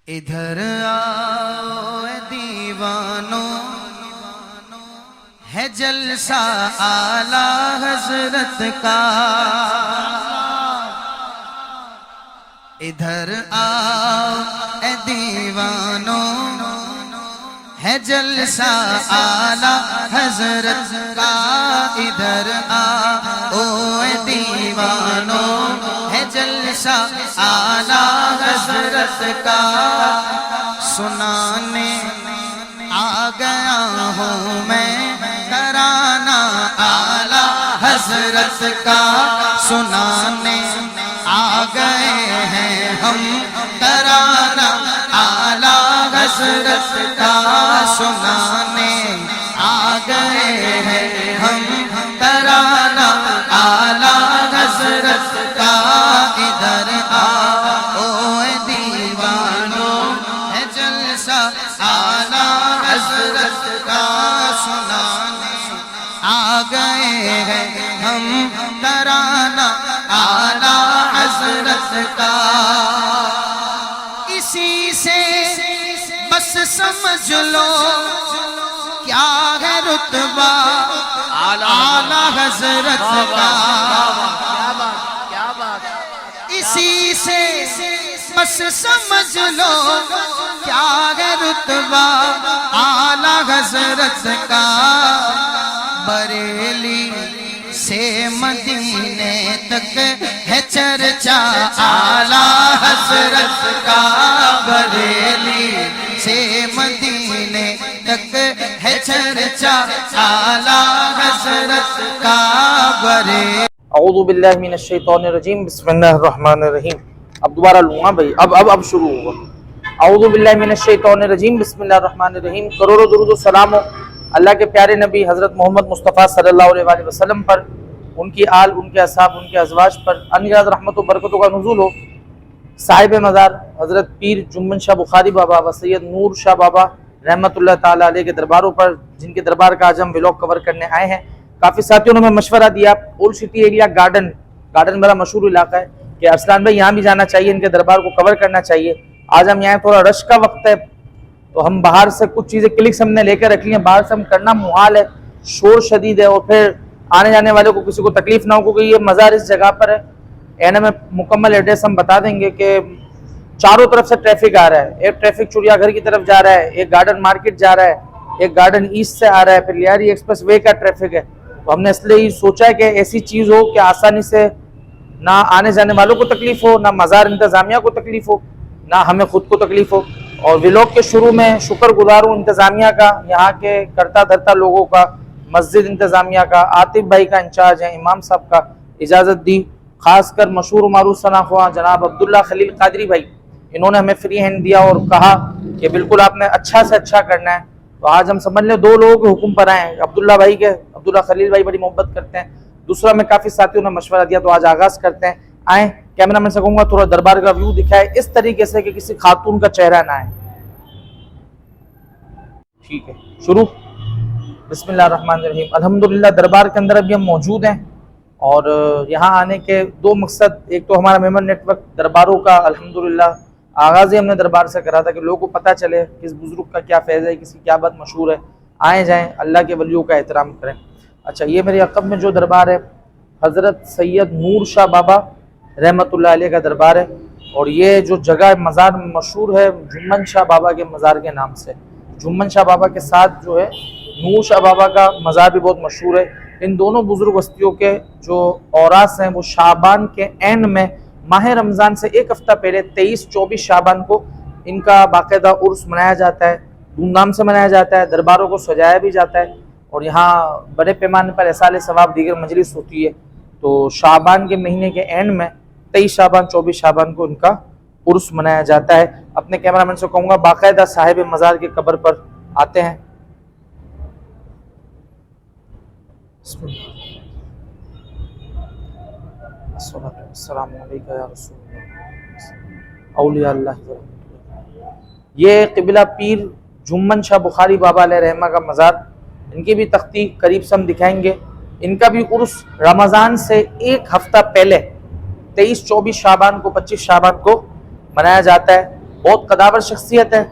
इधर आओ ए दीवानों, है जलसा आला हजरत का। इधर आओ ए दीवानों, है जलसा आला हजरत का। इधर आओ ए दीवानों, है जलसा आला हजरत का। सुनाने आ गया हूँ मैं तराना आला हजरत का। सुनाने आ गए हैं हम तराना आला हजरत का। सुनाने आ गए हैं हम तराना आला हजरत का। इधर आओ ए दीवानों, है जलसा आला हजरत का। सुनाने आ गए हैं हम तराना आला हजरत का। इसी से बस समझ लो क्या है रुतबा आला हजरत का। इसी से बस समझ लो क्या है रुतबा आला हजरत का। बरेली से मदीने तक है चर्चा आला हजरत का। बरेली से मदीने तक है चर्चा आला हजरत का। बरेली औज़ु बिल्लाहि मिनश शैतानिर रजीम, बिस्मिल्लाहिर रहमानिर रहीम। अब दोबारा लूँगा भाई, अब शुरू होगा। औज़ु बिल्लाहि मिनश शैतानिर रजीम, बिस्मिल्लाहिर रहमानिर रहीम। करोड़ों दुरूद व सलाम अल्लाह के प्यारे नबी हज़रत मोहम्मद मुस्तफ़ा सल्लल्लाहु अलैहि वसल्लम पर, उनकी आल, उनके असहाब, उनके अज़वाज पर अनगिनत रहमत व बरकतों का नुज़ूल हो। साहिब मज़ार हज़रत पीर जुम्मन शाह बुखारी बाबा व सैयद नूर शाह बाबा रहमतुल्लाह ताला अलैह के दरबारों पर, जिनके दरबार का आज हम व्लॉग कवर करने आए हैं। काफ़ी साथियों ने हमें मशवरा दिया, ओल्ड सिटी एरिया गार्डन बड़ा मशहूर इलाका है, कि अरसलान भाई यहाँ भी जाना चाहिए, इनके दरबार को कवर करना चाहिए। आज हम यहाँ, थोड़ा रश का वक्त है, तो हम बाहर से कुछ चीज़ें क्लिक्स हमने लेकर रख ली हैं। बाहर से हम करना मुहाल है, शोर शदीद है, और फिर आने जाने वाले को किसी को तकलीफ ना हो, क्योंकि ये मज़ार इस जगह पर है। एन में मुकम्मल एड्रेस हम बता देंगे कि चारों तरफ से ट्रैफिक आ रहा है। एक ट्रैफिक चिड़ियाघर की तरफ जा रहा है, एक गार्डन मार्केट जा रहा है, एक गार्डन ईस्ट से आ रहा है, फिर लियारी एक्सप्रेस वे का ट्रैफिक है। तो हमने इसलिए ही सोचा है कि ऐसी चीज़ हो कि आसानी से ना आने जाने वालों को तकलीफ हो, ना मज़ार इंतज़ामिया को तकलीफ हो, ना हमें खुद को तकलीफ हो। और व्लॉग के शुरू में शुक्रगुजार हूँ इंतज़ामिया का, यहाँ के करता धरता लोगों का, मस्जिद इंतज़ामिया का, आतिफ भाई का इंचार्ज है, इमाम साहब का इजाज़त दी, खासकर मशहूर मारूफ सनाख्वा जनाब अब्दुल्ला खलील कादरी भाई, इन्होंने हमें फ्री हैंड दिया और कहा कि बिल्कुल आपने अच्छा से अच्छा करना है। तो आज हम समझ लें 2 लोगों के हुक्म पर आए हैं। अब्दुल्ला भाई के, अब्दुल्ला खलील भाई बड़ी मोहब्बत करते हैं, दूसरा में काफ़ी साथियों ने मशवरा दिया, तो आज आगाज़ करते हैं। आए, कैमरा मैन से कहूँगा थोड़ा दरबार का व्यू दिखाए इस तरीके से कि किसी खातून का चेहरा ना आए। ठीक है, शुरू। बिस्मिल्लाहिर्रहमानिर्रहीम। अल्हम्दुलिल्लाह दरबार के अंदर अभी हम मौजूद हैं, और यहाँ आने के 2 मकसद। एक तो हमारा मेंबर नेटवर्क दरबारों का अल्हम्दुलिल्लाह आगाज़ ही हमने दरबार से करा था, कि लोगों को पता चले किस बुजुर्ग का क्या फैज़ है, किसी क्या बात मशहूर है। आए जाएँ, अल्लाह के वलियों का एहतराम करें। अच्छा, ये मेरे अक़ब में जो दरबार है, हज़रत सैयद नूर शाह बाबा रहमतुल्लाह अलैह का दरबार है। और ये जो जगह मज़ार मशहूर है जुम्मन शाह बाबा के मज़ार के नाम से। जुम्मन शाह बाबा के साथ जो है नूर शाह बाबा का मज़ार भी बहुत मशहूर है। इन दोनों बुजुर्ग हस्तियों के जो औरास हैं, वो शाबान के एंड में, माह रमज़ान से 1 हफ़्ता पहले 23-24 शाबान को इनका बाकायदा उर्स मनाया जाता है, धूमधाम से मनाया जाता है। दरबारों को सजाया भी जाता है, और यहाँ बड़े पैमाने पर एसाले सवाब दीगर मजलिस होती है। तो शाबान के महीने के एंड में 23 शाबान 24 शाबान को इनका उर्स मनाया जाता है। अपने कैमरामैन से कहूँगा बाकायदा साहिब मज़ार की कब्र पर आते हैं। ये क़िबला पीर जुम्मन शाह बुखारी बाबा अलैहि रहमा का मज़ार, इनकी भी तख्ती करीब से हम दिखाएंगे। इनका भी उर्स रमज़ान से 1 हफ़्ता पहले 23-24 शाबान को 25 शाबान को मनाया जाता है। बहुत कदावर शख्सियत है,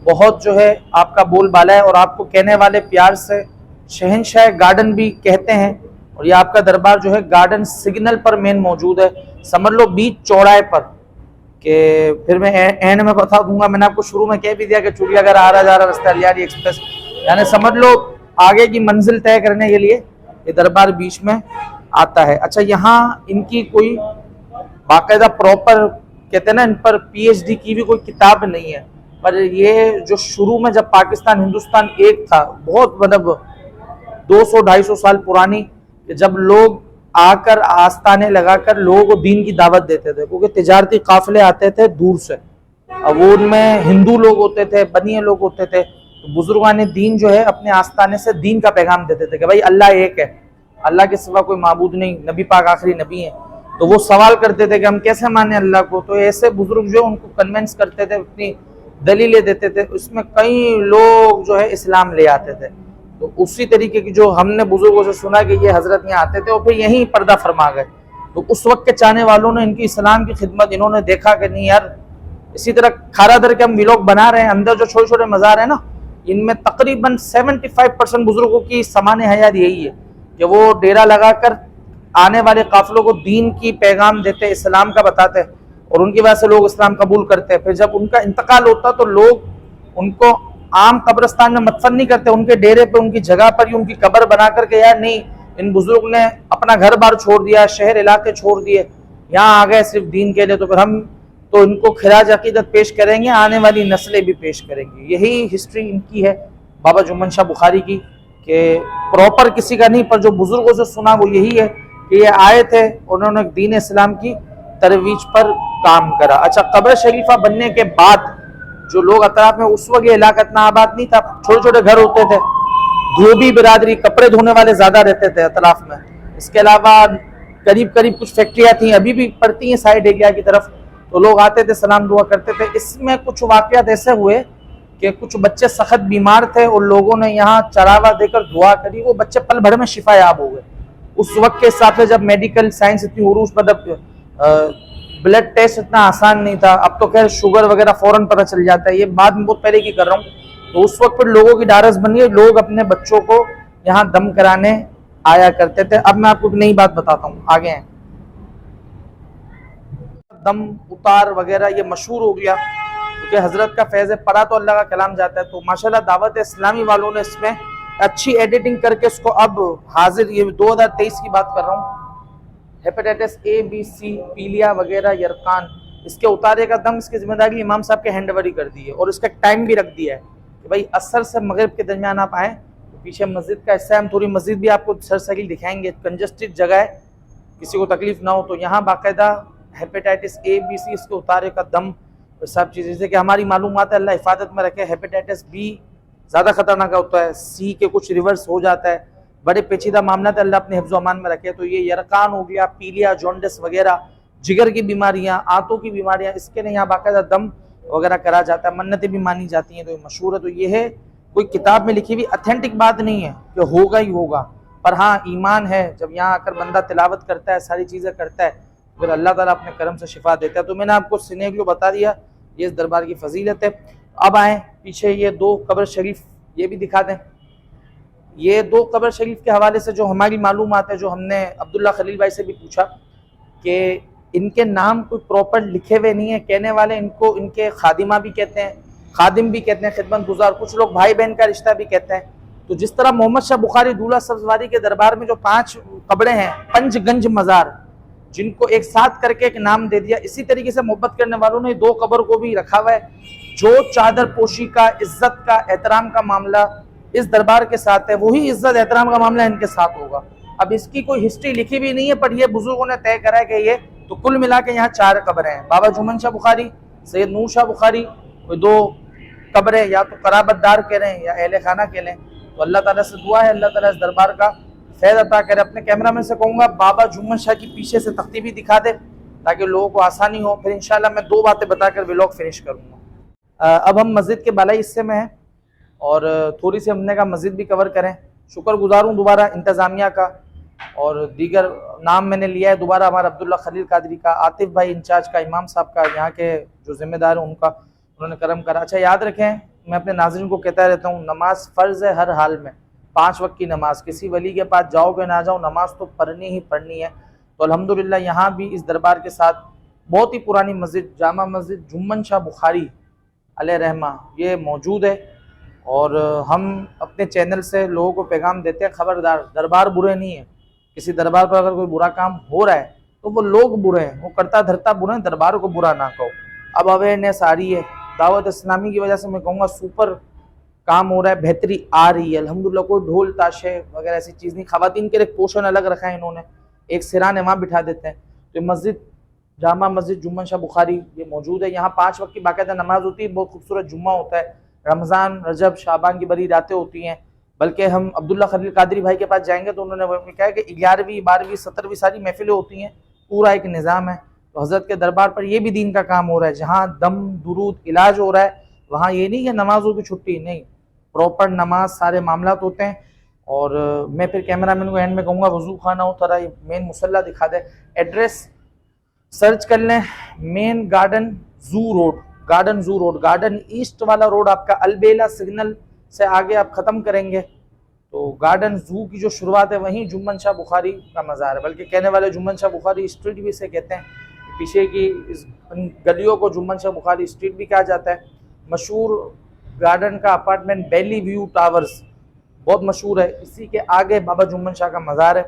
बहुत जो है आपका बोलबाला है और आपको कहने वाले प्यार से शहनशाह गार्डन भी कहते हैं। और ये आपका दरबार जो है गार्डन सिग्नल पर मेन मौजूद है, समझ लो बीच चौराहे पर। कि फिर मैं एंड में बता दूंगा, मैंने आपको शुरू में कह भी दिया कि चिड़ियाघर आ रहा जा रहा रास्ता अलियारी एक्सप्रेस, यानी समझ लो आगे की मंजिल तय करने के लिए ये दरबार बीच में आता है। अच्छा, यहाँ इनकी कोई बाकायदा प्रॉपर कहते हैं ना, इन पर PhD की भी कोई किताब नहीं है, पर ये जो शुरू में जब पाकिस्तान हिंदुस्तान एक था, बहुत मतलब 200-250 साल पुरानी, जब लोग आकर आस्ताने लगाकर लोगों को दीन की दावत देते थे, क्योंकि तिजारती काफिले आते थे दूर से, अब वो उनमें हिंदू लोग होते थे, बनिए लोग होते थे, तो बुजुर्गान दीन जो है अपने आस्ताने से दीन का पैगाम देते थे कि भाई अल्लाह एक है, अल्लाह के सिवा कोई माबूद नहीं, नबी पाक आखिरी नबी है। तो वो सवाल करते थे कि हम कैसे माने अल्लाह को, तो ऐसे बुजुर्ग जो उनको कन्विंस करते थे, अपनी दलीलें देते थे, उसमें कई लोग जो है इस्लाम ले आते थे। तो उसी तरीके की जो हमने बुजुर्गों से सुना कि ये हजरत यहाँ आते थे और फिर यहीं पर्दा फरमा गए, तो उस वक्त के चाहने वालों ने इनकी इस्लाम की खिदमत, इन्होंने देखा कि नहीं यार, इसी तरह खारा दर के हम व्लॉग बना रहे हैं, अंदर जो छोटे छोटे मज़ार है ना, इनमें तकरीबन 75% बुजुर्गों की समान हयात यही है कि वो डेरा लगाकर आने वाले काफिलों को दीन की पैगाम देते, इस्लाम का बताते, और उनकी वजह से लोग इस्लाम कबूल करते हैं। फिर जब उनका इंतकाल होता तो लोग उनको आम कब्रिस्तान में मदफन नहीं करते, उनके डेरे पे, उनकी जगह पर ही उनकी कब्र बना करके, यार नहीं, इन बुजुर्ग ने अपना घर बार छोड़ दिया, शहर इलाके छोड़ दिए, यहाँ आ गए सिर्फ दीन के लिए, तो फिर हम तो इनको खिराज अकीदत पेश करेंगे, आने वाली नस्लें भी पेश करेंगी। यही हिस्ट्री इनकी है बाबा जुम्मन शाह बुखारी की, कि प्रॉपर किसी का नहीं, पर जो बुजुर्गों से सुना वो यही है कि ये आए थे, उन्होंने दीन इस्लाम की तरवीज पर काम करा। अच्छा, कब्र शरीफा बनने के बाद जो लोग अतराफ में, उस वक्त ये इलाका इतना आबाद नहीं था, छोटे छोटे घर होते थे, धोबी बिरादरी, कपड़े धोने वाले ज्यादा रहते थे अतराफ में। इसके अलावा करीब करीब कुछ फैक्ट्रियां थी, अभी भी पड़ती हैं साइड एरिया की तरफ, तो लोग आते थे, सलाम दुआ करते थे। इसमें कुछ वाकयात ऐसे हुए कि कुछ बच्चे सख्त बीमार थे और लोगों ने यहाँ चरावा देकर दुआ करी, वो बच्चे पल भर में शिफायाब हो गए। उस वक्त के हिसाब से जब मेडिकल साइंस इतनी उरूज, मतलब ब्लड टेस्ट इतना आसान नहीं था, अब तो खैर शुगर वगैरह फौरन पता चल जाता है, ये बात मैं बहुत पहले की कर रहा हूँ। तो उस वक्त पर लोगों की डारस बनी है, लोग अपने बच्चों को यहाँ दम कराने आया करते थे। अब मैं आपको एक नई बात बताता हूँ, आगे हैं। दम उतार वगैरह ये मशहूर हो गया क्योंकि हजरत का फैज़ पढ़ा तो अल्लाह का कलाम जाता है, तो माशाल्लाह दावत इस्लामी वालों ने इसमें अच्छी एडिटिंग करके इसको अब हाजिर, ये 2023 की बात कर रहा हूँ, हेपेटाइटिस A, B, C, पीलिया वगैरह, यरकान, इसके उतारे का दम, इसकी जिम्मेदारी इमाम साहब के हैंडओवर कर दी है, और इसका टाइम भी रख दिया है कि भाई असर से मगरिब के दरमियान आप आएँ। तो पीछे मस्जिद का हिस्सा है, हम थोड़ी मस्जिद भी आपको सरसरील दिखाएंगे, कंजस्टेड जगह है, किसी को तकलीफ ना हो। तो यहाँ बाकायदा हेपेटाइटिस A, B, C, इसके उतारे का दम, सब चीज़ें, जैसे कि हमारी मालूमात है, अल्लाह हिफाजत में रखे। हेपेटाइटिस B ज़्यादा खतरनाक होता है, C के कुछ रिवर्स हो जाता है, बड़े पेचीदा मामला है, अल्लाह अपने हिफ्ज़ अमान में रखे। तो ये यरकान हो गया, पीलिया, जॉन्डिस वगैरह, जिगर की बीमारियाँ, आंतों की बीमारियाँ, इसके लिए यहाँ बाकायदा दम वगैरह करा जाता है, मन्नतें भी मानी जाती हैं, तो ये मशहूर है। तो ये है, कोई किताब में लिखी हुई अथेंटिक बात नहीं है कि होगा ही होगा, पर हाँ ईमान है, जब यहाँ आकर बंदा तिलावत करता है, सारी चीज़ें करता है, फिर अल्लाह ताला अपने करम से शिफा देता है। तो मैंने आपको सिनेरियो बता दिया, ये इस दरबार की फजीलत है। अब आए पीछे, ये 2 कब्र शरीफ ये भी दिखा दें। ये 2 कब्र शरीफ के हवाले से जो हमारी मालूमात है, जो हमने अब्दुल्ला खलील भाई से भी पूछा कि इनके नाम कोई प्रॉपर लिखे हुए नहीं है, कहने वाले इनको इनके खादिमा भी कहते हैं, खादिम भी कहते हैं, खिदमत गुजार, कुछ लोग भाई बहन का रिश्ता भी कहते हैं। तो जिस तरह मोहम्मद शाह बुखारी दूल्हा सब्जवारी के दरबार में जो 5 कब्रें हैं, पंचगंज मज़ार, जिनको एक साथ करके एक नाम दे दिया, इसी तरीके से मोहब्बत करने वालों ने 2 कब्र को भी रखा हुआ है। जो चादर पोशी का, इज्जत का, एहतराम का मामला इस दरबार के साथ है, वही इज्जत एहतराम का मामला इनके साथ होगा। अब इसकी कोई हिस्ट्री लिखी भी नहीं है, पर ये बुजुर्गों ने तय करा है कि ये, तो कुल मिला के यहाँ 4 कब्रें हैं। बाबा जुम्मन शाह बुखारी, सैयद नूर शाह बुखारी, कोई 2 कब्रें, या तो कराबतदार कह लें या अहले खाना कह लें। तो अल्लाह ताला से दुआ है, अल्लाह ताला इस दरबार का फैज़ अता करे। अपने कैमरामैन से कहूँगा बाबा जुम्मन शाह की पीछे से तख्ती भी दिखा दे ताकि लोगों को आसानी हो। फिर इंशाल्लाह मैं 2 बातें बताकर व्लॉग फिनिश करूँगा। अब हम मस्जिद के बालाई हिस्से में हैं और थोड़ी सी हमने कहा मस्जिद भी कवर करें। शुक्रगुजार हूँ दोबारा इंतज़ामिया का, और दीगर नाम मैंने लिया है दोबारा हमारा अब्दुल्ला खलील कादरी का, आतिफ भाई इंचार्ज का, इमाम साहब का, यहाँ के जो जिम्मेदार हैं उनका। उन्होंने करम करा। अच्छा याद रखें, मैं अपने नाज़रीन को कहता रहता हूँ, नमाज फ़र्ज़ है हर हाल में, 5 वक्त की नमाज। किसी वली के पास जाओ कि ना जाओ, नमाज तो पढ़नी ही पढ़नी है। तो अल्हम्दुलिल्लाह यहाँ भी इस दरबार के साथ बहुत ही पुरानी मस्जिद, जामा मस्जिद जुम्मन शाह बुखारी अलैह रहमा, ये मौजूद है। और हम अपने चैनल से लोगों को पैगाम देते हैं, खबरदार, दरबार बुरे नहीं है। किसी दरबार पर अगर कोई बुरा काम हो रहा है तो वो लोग बुरे हैं, वो करता धरता बुरा है, दरबार को बुरा ना कहो। अब अवेयरनेस आ रही है, दावत इस्लामी की वजह से मैं कहूँगा सुपर काम हो रहा है, बेहतरी आ रही है अल्हम्दुलिल्लाह। कोई ढोल ताशे वगैरह ऐसी चीज़ नहीं। ख़वातीन के लिए एक पोर्शन अलग रखा है इन्होंने, एक सिराने वहाँ बिठा देते हैं। तो मस्जिद, जामा मस्जिद जुम्मन शाह बुखारी, ये मौजूद है। यहाँ 5 वक्त की बाकायदा नमाज होती है, बहुत खूबसूरत जुम्मा होता है। रमज़ान, रजब, शाबान की बड़ी रातें होती हैं। बल्कि हम अब्दुल्ला खलील कादरी भाई के पास जाएंगे तो उन्होंने कहा है कि 11वीं, 12वीं, 17वीं सारी महफिलें होती हैं, पूरा एक निज़ाम है। तो हज़रत के दरबार पर यह भी दीन का काम हो रहा है। जहाँ दम, दुरूद, इलाज हो रहा है, वहाँ ये नहीं कि नमाजों की छुट्टी, नहीं, प्रॉपर नमाज, सारे मामलात होते हैं। और मैं फिर कैमरामैन को एंड में कहूँगा वजू खाना हो, थोड़ा मेन मुसल्ला दिखा दे। एड्रेस सर्च कर लें, मेन गार्डन जू रोड, गार्डन जू रोड, गार्डन ईस्ट वाला रोड आपका अलबेला सिग्नल से आगे आप ख़त्म करेंगे तो गार्डन जू की जो शुरुआत है वहीं जुम्मन शाह बुखारी का मज़ार है। बल्कि कहने वाले जुम्मन शाह बुखारी स्ट्रीट भी इसे कहते हैं। पीछे की इस गलियों को जुम्मन शाह बुखारी स्ट्रीट भी कहा जाता है। मशहूर गार्डन का अपार्टमेंट बेली व्यू टावर्स बहुत मशहूर है, इसी के आगे बाबा जुम्मन शाह का मज़ार है।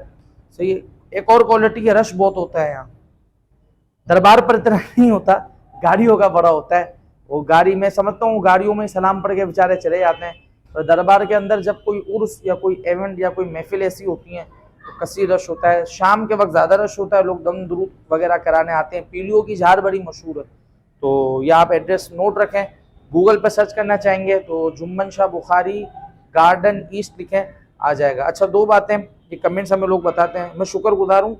सही, एक और क्वालिटी है, रश बहुत होता है यहाँ। दरबार पर इतना नहीं होता, गाड़ियों का बड़ा होता है। वो गाड़ी में समझता हूँ गाड़ियों में सलाम पढ़ के बेचारे चले जाते हैं। और दरबार के अंदर जब कोई उर्स या कोई इवेंट या कोई महफिल ऐसी होती हैं तो कसी रश होता है। शाम के वक्त ज़्यादा रश होता है, लोग दम दुरूद वगैरह कराने आते हैं। पीलियों की झार बड़ी मशहूर है। तो यह आप एड्रेस नोट रखें, गूगल पर सर्च करना चाहेंगे तो जुम्मन शाह बुखारी गार्डन ईस्ट लिखें, आ जाएगा। अच्छा, 2 बातें ये कमेंट्स हमें लोग बताते हैं, मैं शुक्रगुजार हूँ।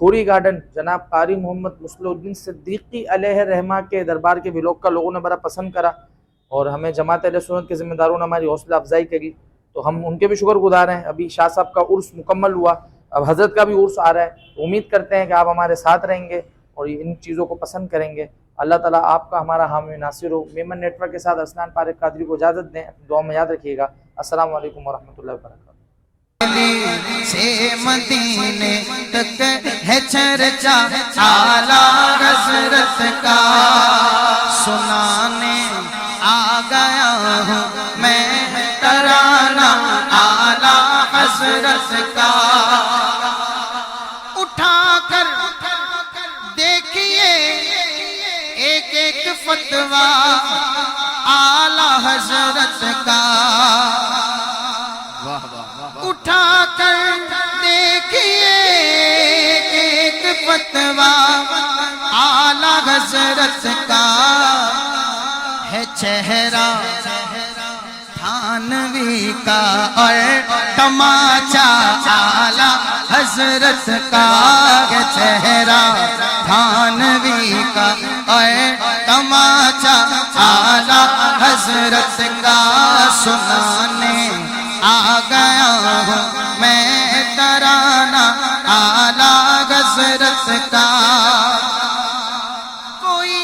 खोरी गार्डन जनाब कारी मोहम्मद मुस्लिउद्दीन सिद्दीकी अलैहि रहमा के दरबार के व्लॉग का लोगों ने बड़ा पसंद करा और हमें जमात अहले सुन्नत के ज़िम्मेदारों ने हमारी हौसला अफजाई करी, तो हम उनके भी शुक्रगुजार हैं। अभी शाह साहब का उर्स मुकम्मल हुआ, अब हज़रत का भी उर्स आ रहा है, तो उम्मीद करते हैं कि आप हमारे साथ रहेंगे और इन चीज़ों को पसंद करेंगे। अल्लाह ताला आपका हमारा हामी नासिर हो। मेमन नेटवर्क के साथ असनान पारिक कादरी को इजाज़त दें, दुआ में याद रखिएगा। अस्सलाम वालेकुम वरहमतुल्लाहि वबरकातुहू। से मदीने तक है चर्चा आला हज़रत का, सुनाने आ गया हूँ मैं तराना आला हज़रत का। उठा कर देखिए एक एक फतवा आला हज़रत का, उठा कर देखिए एक फतवा आला हज़रत का। है चेहरा थानवी का और तमाचा आला हज़रत का, है चेहरा थानवी का और तमाचा आला हज़रत का। सुनाने आ गया हूँ मैं तराना आला हज़रत का। कोई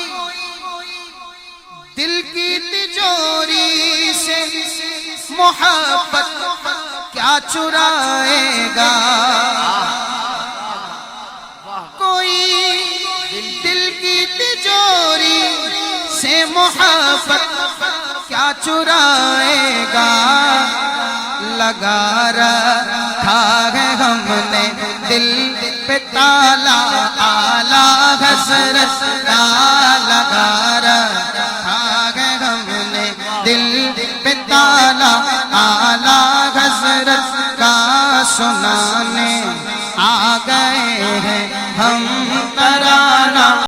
दिल की तिजोरी से मोहब्बत क्या चुराएगा, कोई दिल की तिजोरी से मोहब्बत क्या चुराएगा। लगा रहा